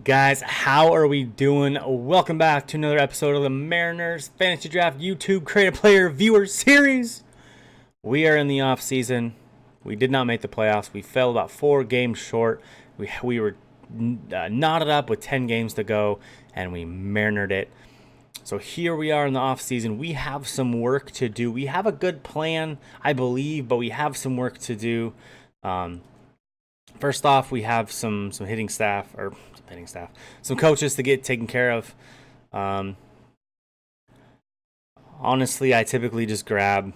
Guys, how are we doing? Welcome back to another episode of the Mariners Fantasy Draft YouTube Creative Player Viewer Series. We are in the off season. We did not make the playoffs. We fell about 4 games short. We were knotted up with 10 games to go, and we marinered it. So here we are in the off season. We have some work to do. We have a good plan, I believe, but we have some work to do. First off, we have some some coaches to get taken care of. Honestly, I typically just grab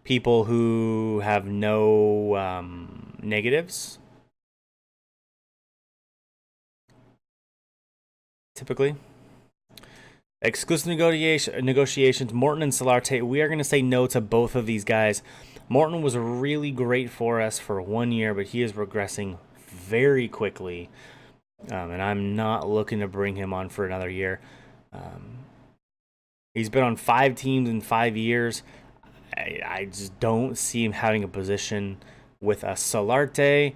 people who have no negatives. Typically. Exclusive negotiations, Morton and Solarte. We are going to say no to both of these guys. Morton was really great for us for 1 year, but he is regressing very quickly. And I'm not looking to bring him on for another year. He's been on 5 teams in 5 years. I just don't see him having a position with a Solarte.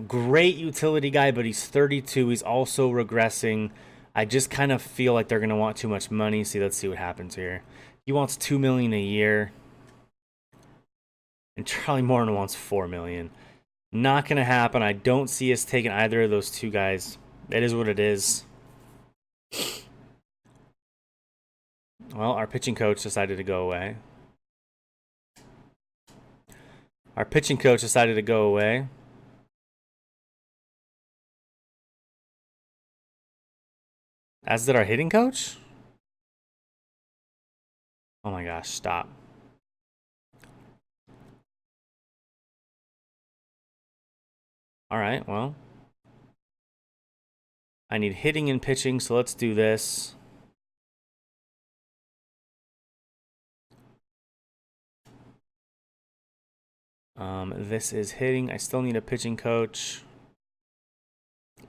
Great utility guy, but he's 32. He's also regressing. I just kind of feel like they're going to want too much money. Let's see what happens here. He wants $2 million a year. And Charlie Morton wants $4 million. Not going to happen. I don't see us taking either of those two guys. It is what it is. Well, our pitching coach decided to go away. As did our hitting coach? Oh my gosh, stop. Alright, well. I need hitting and pitching, so let's do this. This is hitting. I still need a pitching coach.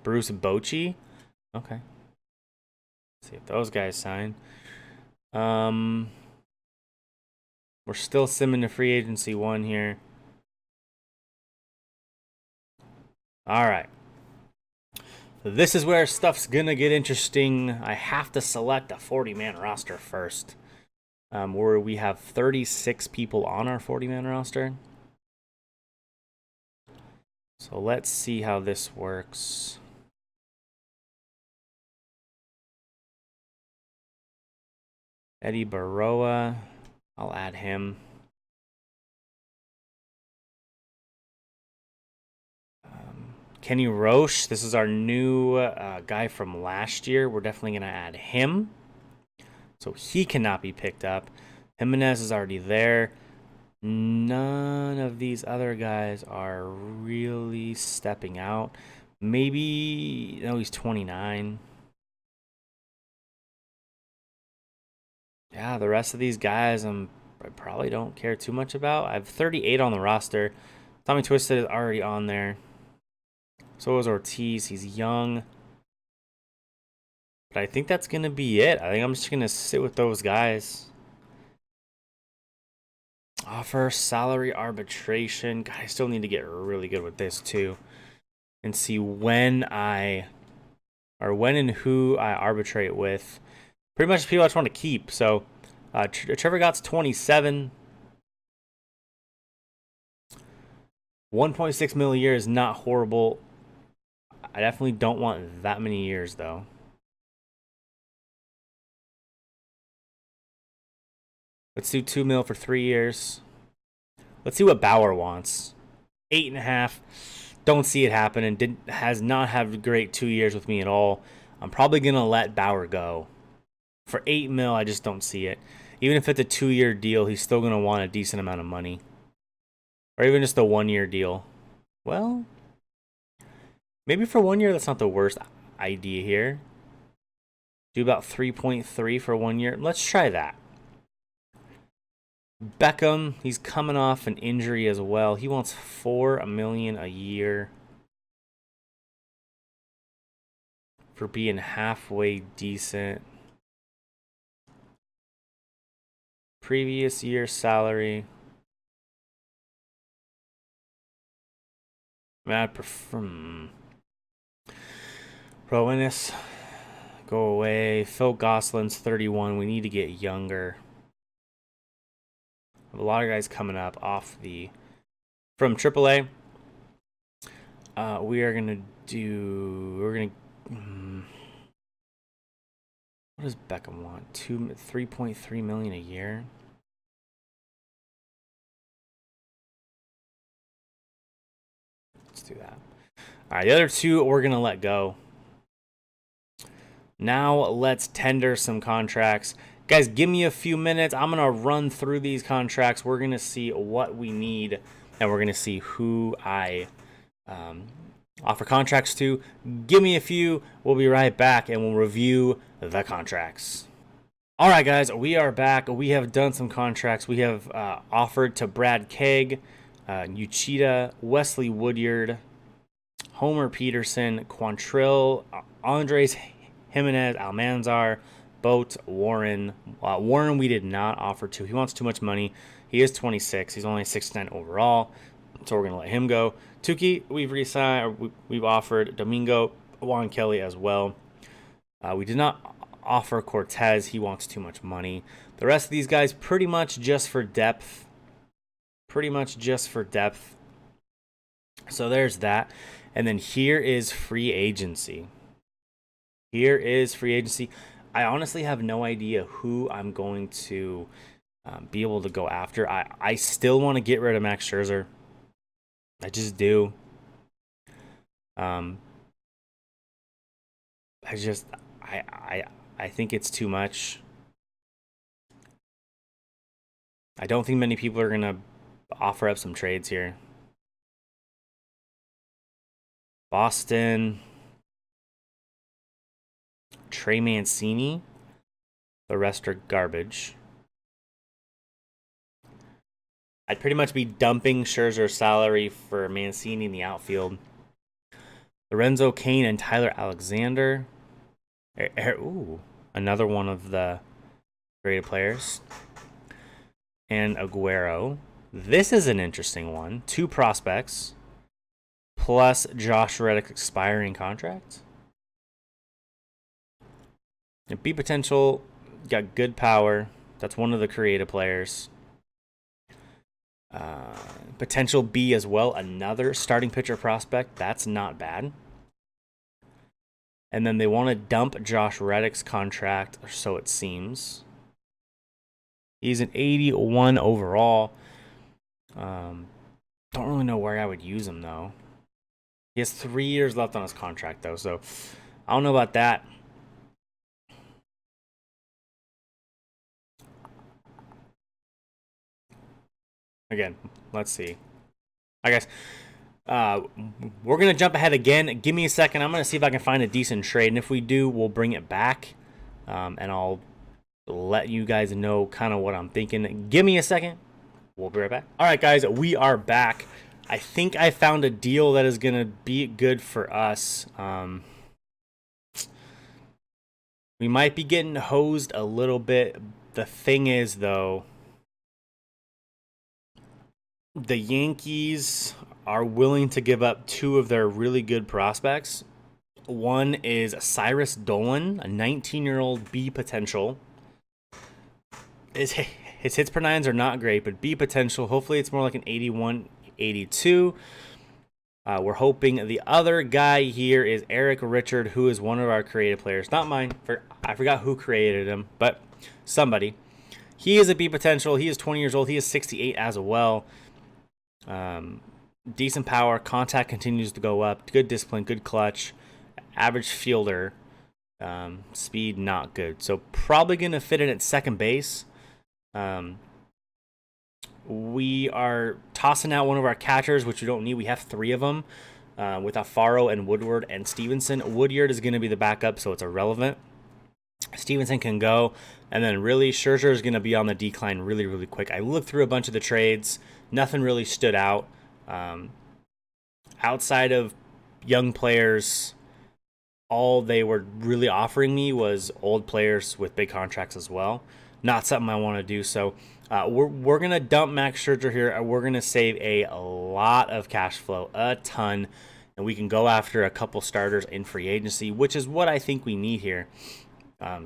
Bruce Bochy? Okay. See if those guys sign. We're still simming to free agency 1 here. Alright. This is where stuff's gonna get interesting. I have to select a 40-man roster first. Where we have 36 people on our 40-man roster. So let's see how this works. Eddie Baroa, I'll add him. Kenny Roche, this is our new guy from last year. We're definitely going to add him. So he cannot be picked up. Jimenez is already there. None of these other guys are really stepping out. Maybe, no, he's 29. Yeah, the rest of these guys I probably don't care too much about. I have 38 on the roster. Tommy Twisted is already on there. So is Ortiz. He's young. But I think that's going to be it. I think I'm just going to sit with those guys. Offer salary arbitration. God, I still need to get really good with this too. And see when and who I arbitrate with. Pretty much people I just want to keep. So Trevor Gott's 27. 1.6 mil a year is not horrible. I definitely don't want that many years, though. Let's do 2 mil for 3 years. Let's see what Bauer wants. 8.5. Don't see it happening. Has not had a great 2 years with me at all. I'm probably going to let Bauer go. For 8 mil, I just don't see it. Even if it's a 2-year deal, he's still going to want a decent amount of money. Or even just a 1-year deal. Well, maybe for 1 year, that's not the worst idea here. Do about 3.3 for 1 year. Let's try that. Beckham, he's coming off an injury as well. He wants $4 million a year for being halfway decent. Previous year salary. I'd prefer Rowanus, go away. Phil Gosselin's 31. We need to get younger. A lot of guys coming up from AAA. We're gonna. What does Beckham want? 3.3 million a year. Let's do that. All right, the other two we're gonna let go. Now let's tender some contracts. Guys, give me a few minutes. I'm going to run through these contracts. We're going to see what we need, and we're going to see who I offer contracts to. Give me a few. We'll be right back, and we'll review the contracts. All right, guys, we are back. We have done some contracts. We have offered to Brad Keg, Uchida, Wesley Woodyard, Homer Peterson, Quantrill, Andres Jimenez, Almanzar, Boat, Warren. Warren we did not offer to. He wants too much money. He is 26. He's only 69 overall, so we're going to let him go. Tukey, we've offered. Domingo, Juan Kelly as well. We did not offer Cortez. He wants too much money. The rest of these guys pretty much just for depth. So there's that. And then here is free agency. I honestly have no idea who I'm going to be able to go after. I still want to get rid of Max Scherzer. I just do. I think it's too much. I don't think many people are going to offer up some trades here. Boston, Trey Mancini. The rest are garbage. I'd pretty much be dumping Scherzer's salary for Mancini in the outfield. Lorenzo Cain and Tyler Alexander. Ooh, another one of the graded players. And Aguero. This is an interesting one. 2 prospects. Plus Josh Reddick's expiring contract. And B potential, got good power. That's one of the creative players. Potential B as well, another starting pitcher prospect. That's not bad. And then they want to dump Josh Reddick's contract, or so it seems. He's an 81 overall. Don't really know where I would use him, though. He has 3 years left on his contract, though, so I don't know about that. Again, let's see. I guess we're going to jump ahead again. Give me a second. I'm going to see if I can find a decent trade, and if we do, we'll bring it back, and I'll let you guys know kind of what I'm thinking. Give me a second. We'll be right back. All right, guys, we are back. I think I found a deal that is going to be good for us. We might be getting hosed a little bit. The thing is, though, the Yankees are willing to give up 2 of their really good prospects. One is Cyrus Dolan, a 19-year-old B potential. His hits per nines are not great, but B potential. Hopefully it's more like an 81, 82. We're hoping the other guy here is Eric Richard, who is one of our creative players. Not mine. I forgot who created him, but somebody. He is a B potential. He is 20 years old. He is 68 as well. Decent power. Contact continues to go up. Good discipline. Good clutch. Average fielder. Speed not good. So probably going to fit in at second base. We are tossing out one of our catchers, which we don't need. We have 3 of them with Alfaro and Woodward and Stevenson. Woodyard is going to be the backup, so it's irrelevant. Stevenson can go. And then really, Scherzer is going to be on the decline really, really quick. I looked through a bunch of the trades. Nothing really stood out. Outside of young players, all they were really offering me was old players with big contracts as well. not something I want to do. So we're going to dump Max Scherzer here. We're going to save a lot of cash flow, a ton, and we can go after a couple starters in free agency, which is what I think we need here.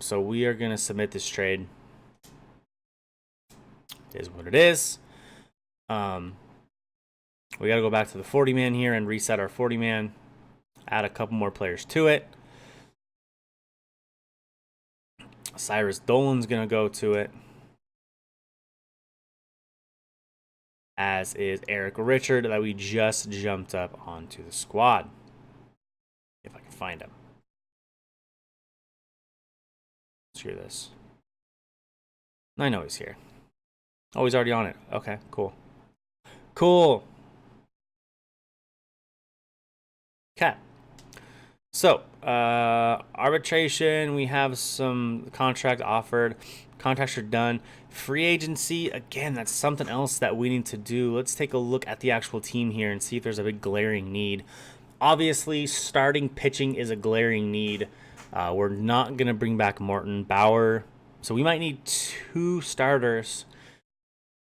So we are going to submit this trade. It is what it is. We got to go back to the 40-man here and reset our 40-man. Add a couple more players to it. Cyrus Dolan's going to go to it. As is Eric Richard that we just jumped up onto the squad. If I can find him. Let's hear this. I know he's here. Oh, he's already on it. Okay, cool. Cool. Okay. So, arbitration, we have some contract offered. Contracts are done. Free agency, again, that's something else that we need to do. Let's take a look at the actual team here and see if there's a big glaring need. Obviously, starting pitching is a glaring need. We're not going to bring back Morton Bauer, so we might need 2 starters.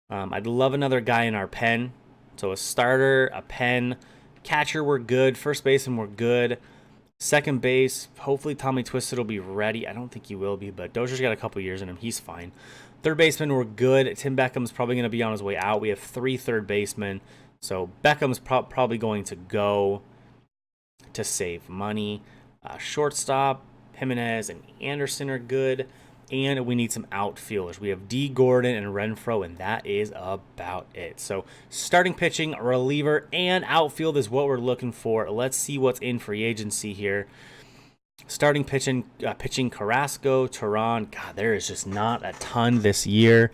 I'd love another guy in our pen. So a starter, a pen. Catcher, we're good. First baseman, we're good. Second base, hopefully Tommy Twisted will be ready. I don't think he will be, but Dozier's got a couple years in him. He's fine. Third baseman, we're good. Tim Beckham's probably going to be on his way out. We have 3 third basemen. So Beckham's probably going to go to save money. Shortstop, Jimenez and Anderson are good. And we need some outfielders. We have D. Gordon and Renfroe, and that is about it. So starting pitching, reliever, and outfield is what we're looking for. Let's see what's in free agency here. Starting pitching, Carrasco, Tehran. God, there is just not a ton this year.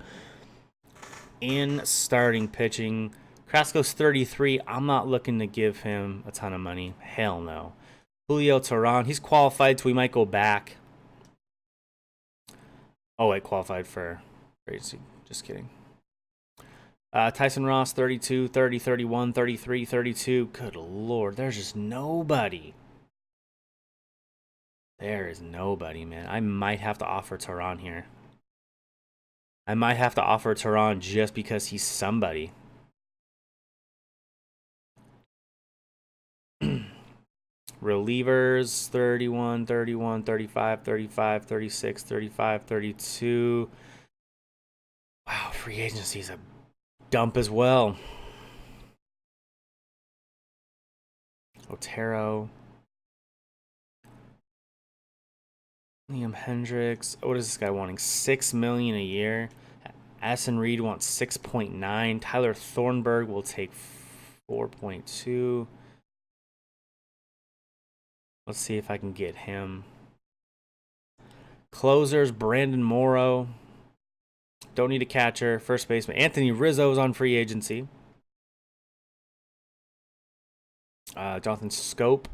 In starting pitching, Carrasco's 33. I'm not looking to give him a ton of money. Hell no. Julio Tehran, he's qualified, so we might go back. Oh, wait, qualified for agency. Just kidding. Tyson Ross, 32, 30, 31, 33, 32. Good Lord, there's just nobody. There is nobody, man. I might have to offer Tehran here. I might have to offer Tehran just because he's somebody. Relievers, 31, 31, 35, 35, 36, 35, 32. Wow, free agency is a dump as well. Otero. Liam Hendricks. What is this guy wanting? $6 million a year. Addison Reed wants 6.9. Tyler Thornburg will take 4.2. Let's see if I can get him. Closers, Brandon Morrow. Don't need a catcher. First baseman, Anthony Rizzo's on free agency. Jonathan Scope.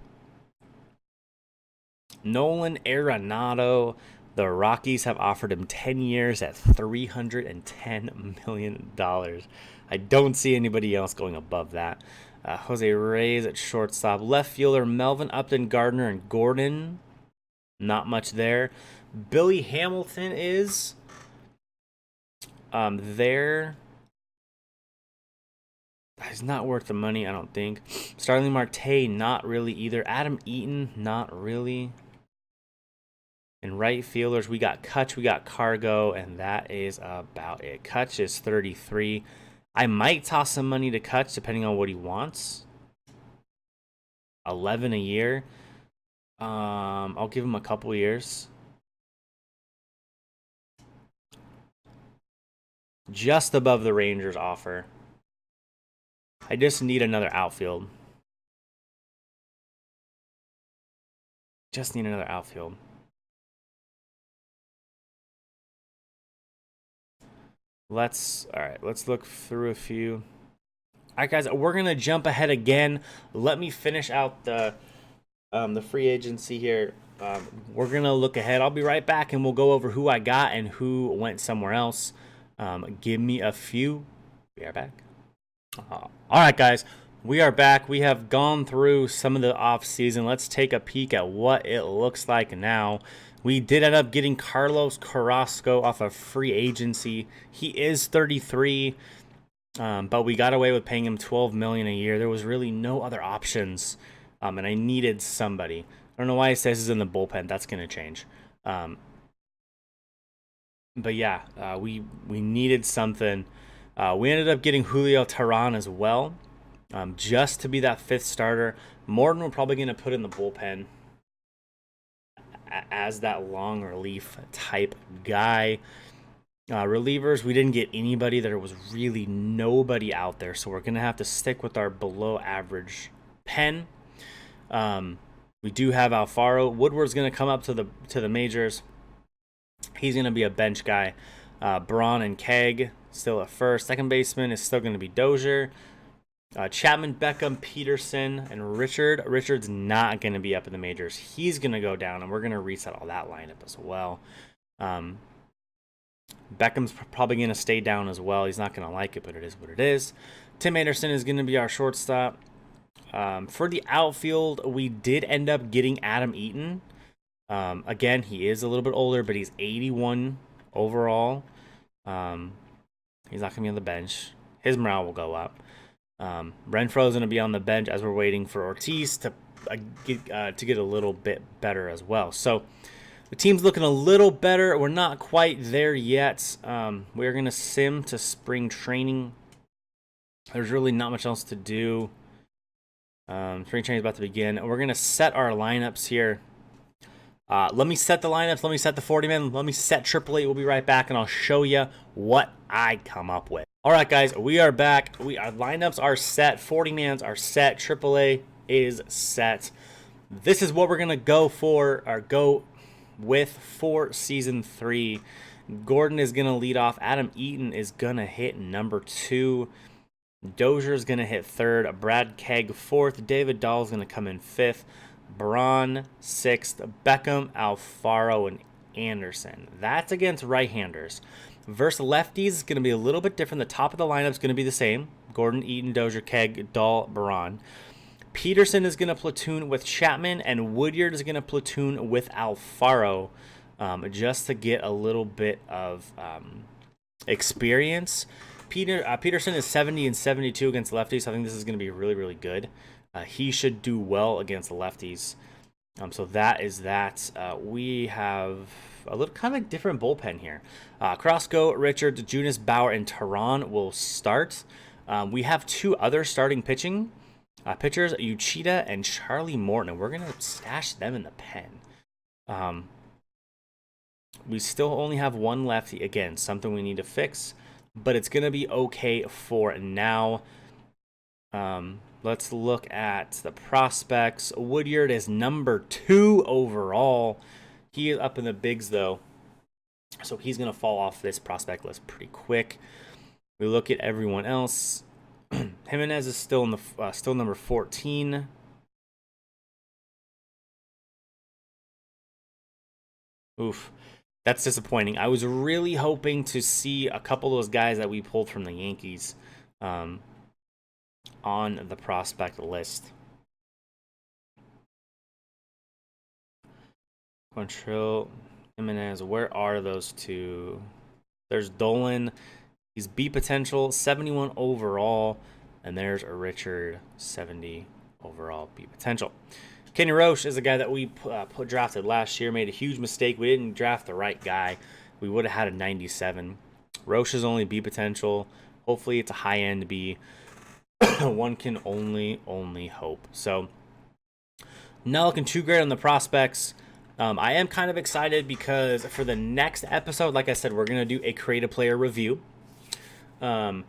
Nolan Arenado. The Rockies have offered him 10 years at $310 million. I don't see anybody else going above that. Jose Reyes at shortstop. Left fielder, Melvin Upton, Gardner, and Gordon. Not much there. Billy Hamilton is there. He's not worth the money, I don't think. Starling Marte, not really either. Adam Eaton, not really. In right fielders, we got Kutch, we got Cargo, and that is about it. Kutch is 33. I might toss some money to Kutch depending on what he wants. 11 a year. I'll give him a couple years. Just above the Rangers offer. I just need another outfield. Just need another outfield. Let's look through a few. All right, guys, we're gonna jump ahead again. Let me finish out the free agency here. We're gonna look ahead. I'll be right back, and we'll go over who I got and who went somewhere else. Give me a few. Be right back. All right, guys, We are back. We have gone through some of the offseason. Let's take a peek at what it looks like now. We did end up getting Carlos Carrasco off of free agency. He is 33, but we got away with paying him $12 million a year. There was really no other options, and I needed somebody. I don't know why it says he's in the bullpen. That's going to change. But yeah, we needed something. We ended up getting Julio Teheran as well, just to be that fifth starter. Morton we're probably going to put in the bullpen as that long relief type guy. Relievers, we didn't get anybody. There was really nobody out there, so we're going to have to stick with our below average pen. We do have Alfaro. Woodward's going to come up to the majors. He's going to be a bench guy. Braun and Keg still at first. Second baseman is still going to be Dozier. Chapman, Beckham, Peterson, and Richard. Richard's not going to be up in the majors. He's going to go down, and we're going to reset all that lineup as well. Beckham's probably going to stay down as well. He's not going to like it, but it is what it is. Tim Anderson is going to be our shortstop. For the outfield, we did end up getting Adam Eaton. Again, he is a little bit older, but he's 81 overall. He's not going to be on the bench. His morale will go up. Renfroe is going to be on the bench as we're waiting for Ortiz to get a little bit better as well. So the team's looking a little better. We're not quite there yet. We're going to sim to spring training. There's really not much else to do. Spring training is about to begin. We're going to set our lineups here. Let me set the lineups. Let me set the 40-man. Let me set AAA. We'll be right back, and I'll show you what I come up with. All right, guys, we are back. Our lineups are set. 40-mans are set. AAA is set. This is what we're going to go with for Season 3. Gordon is going to lead off. Adam Eaton is going to hit number 2. Dozier is going to hit 3rd. Brad Keg 4th. David Dahl is going to come in 5th. Braun 6th. Beckham, Alfaro, and Anderson. That's against right-handers. Versus lefties, it's going to be a little bit different. The top of the lineup is going to be the same. Gordon, Eaton, Dozier, Keg, Dahl, Braun. Peterson is going to platoon with Chapman, and Woodyard is going to platoon with Alfaro, just to get a little bit of experience. Peterson is 70 and 72 against lefties, so I think this is going to be really, really good. He should do well against the lefties. So that is that. We have a little kind of different bullpen here. Carrasco, Richards, Junis, Bauer, and Teheran will start. We have 2 other starting pitchers, Uchida and Charlie Morton, and we're going to stash them in the pen. We still only have 1 lefty. Again, something we need to fix, but it's going to be okay for now. Let's look at the prospects. Woodyard is number 2 overall. He is up in the bigs, though, so he's going to fall off this prospect list pretty quick. We look at everyone else. Jimenez is still number 14. Oof, that's disappointing. I was really hoping to see a couple of those guys that we pulled from the Yankees on the prospect list. Quantrill, Jimenez, where are those 2? There's Dolan. He's B potential, 71 overall. And there's a Richard, 70 overall B potential. Kenny Roche is a guy that we drafted last year. Made a huge mistake. We didn't draft the right guy. We would have had a 97. Roche is only B potential. Hopefully it's a high-end B. One can only hope. So, not looking too great on the prospects. I am kind of excited because for the next episode, like I said, we're going to do a creative player review. For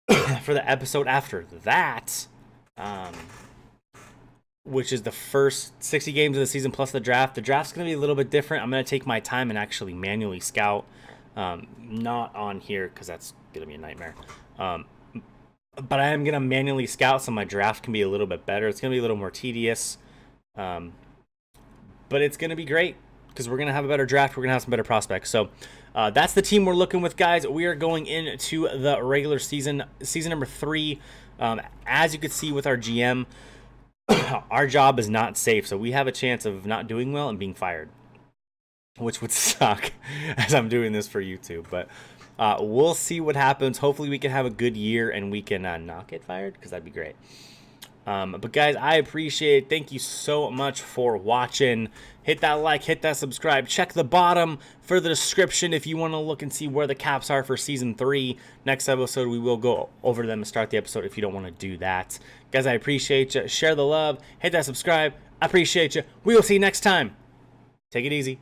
the episode after that, which is the first 60 games of the season plus the draft. The draft's going to be a little bit different. I'm going to take my time and actually manually scout. Not on here because that's going to be a nightmare. But I am going to manually scout so my draft can be a little bit better. It's going to be a little more tedious. But it's going to be great because we're going to have a better draft. We're going to have some better prospects. So that's the team we're looking with, guys. We are going into the regular season, season number 3. As you can see with our GM, our job is not safe, so we have a chance of not doing well and being fired, which would suck as I'm doing this for YouTube. But we'll see what happens. Hopefully we can have a good year and we can not get fired, because that'd be great. But guys, I appreciate it. Thank you so much for watching. Hit that like, hit that subscribe. Check the bottom for the description if you want to look and see where the caps are for Season 3. Next episode, we will go over them and start the episode if you don't want to do that. Guys, I appreciate you. Share the love. Hit that subscribe. I appreciate you. We will see you next time. Take it easy.